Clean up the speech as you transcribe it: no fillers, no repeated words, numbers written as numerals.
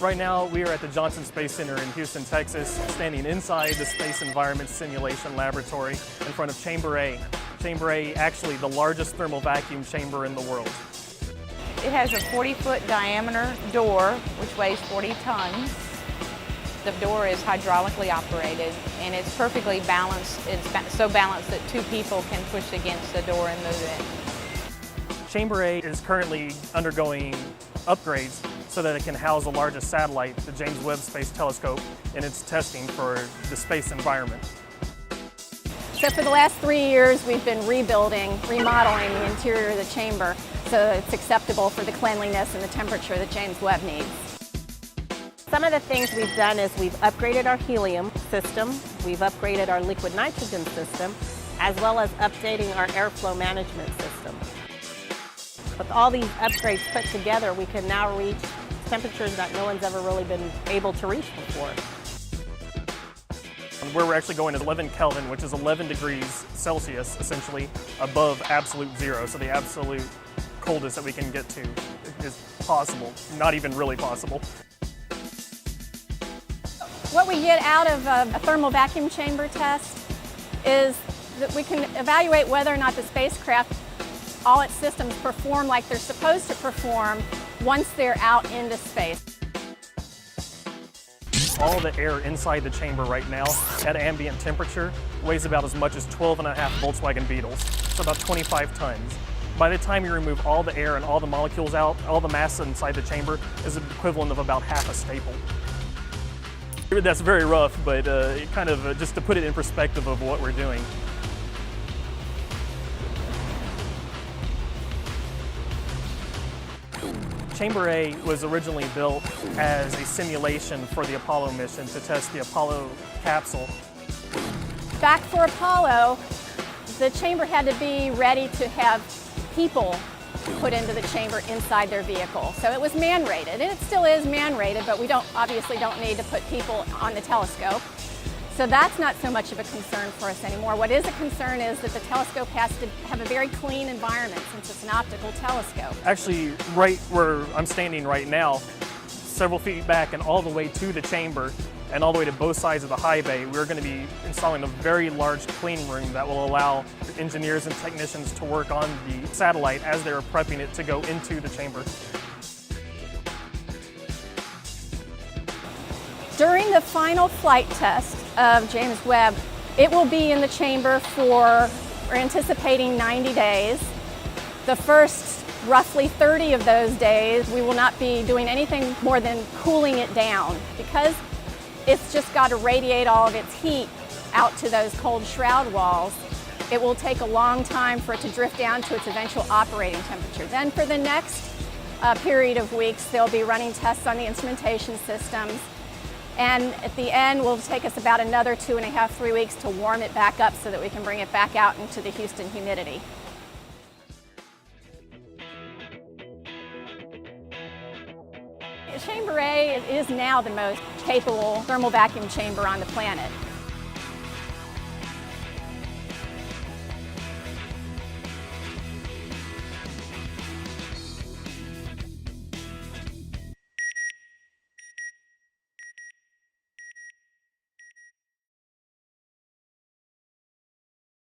Right now, we are at the Johnson Space Center in Houston, Texas, standing inside the Space Environment Simulation Laboratory in front of Chamber A. Chamber A, actually the largest thermal vacuum chamber in the world. It has a 40-foot diameter door, which weighs 40 tons. The door is hydraulically operated, and it's perfectly balanced. It's so balanced that two people can push against the door and move it. Chamber A is currently undergoing upgrades so that it can house the largest satellite, the James Webb Space Telescope, in its testing for the space environment. So for the last 3 years, we've been remodeling the interior of the chamber so it's acceptable for the cleanliness and the temperature that James Webb needs. Some of the things we've done is we've upgraded our helium system, we've upgraded our liquid nitrogen system, as well as updating our airflow management system. With all these upgrades put together, we can now reach temperatures that no one's ever really been able to reach before. Where we're actually going is 11 Kelvin, which is 11 degrees Celsius, essentially, above absolute zero. So the absolute coldest that we can get to is possible, not even really possible. What we get out of a thermal vacuum chamber test is that we can evaluate whether or not the spacecraft, all its systems perform like they're supposed to perform once they're out into space. All the air inside the chamber right now at ambient temperature weighs about as much as 12.5 Volkswagen Beetles, so about 25 tons. By the time you remove all the air and all the molecules out, all the mass inside the chamber is the equivalent of about half a staple. That's very rough, but kind of just to put it in perspective of what we're doing. Chamber A was originally built as a simulation for the Apollo mission to test the Apollo capsule. Back for Apollo, the chamber had to be ready to have people put into the chamber inside their vehicle. So it was man-rated, and it still is man-rated, but we obviously don't need to put people on the telescope. So that's not so much of a concern for us anymore. What is a concern is that the telescope has to have a very clean environment since it's an optical telescope. Actually, right where I'm standing right now, several feet back and all the way to the chamber and all the way to both sides of the high bay, we're going to be installing a very large clean room that will allow engineers and technicians to work on the satellite as they're prepping it to go into the chamber. During the final flight test of James Webb, it will be in the chamber we're anticipating 90 days. The first roughly 30 of those days, we will not be doing anything more than cooling it down because it's just got to radiate all of its heat out to those cold shroud walls. It will take a long time for it to drift down to its eventual operating temperature. Then for the next period of weeks, they'll be running tests on the instrumentation systems. And at the end, will take us about another 2.5, 3 weeks to warm it back up so that we can bring it back out into the Houston humidity. Chamber A is now the most capable thermal vacuum chamber on the planet.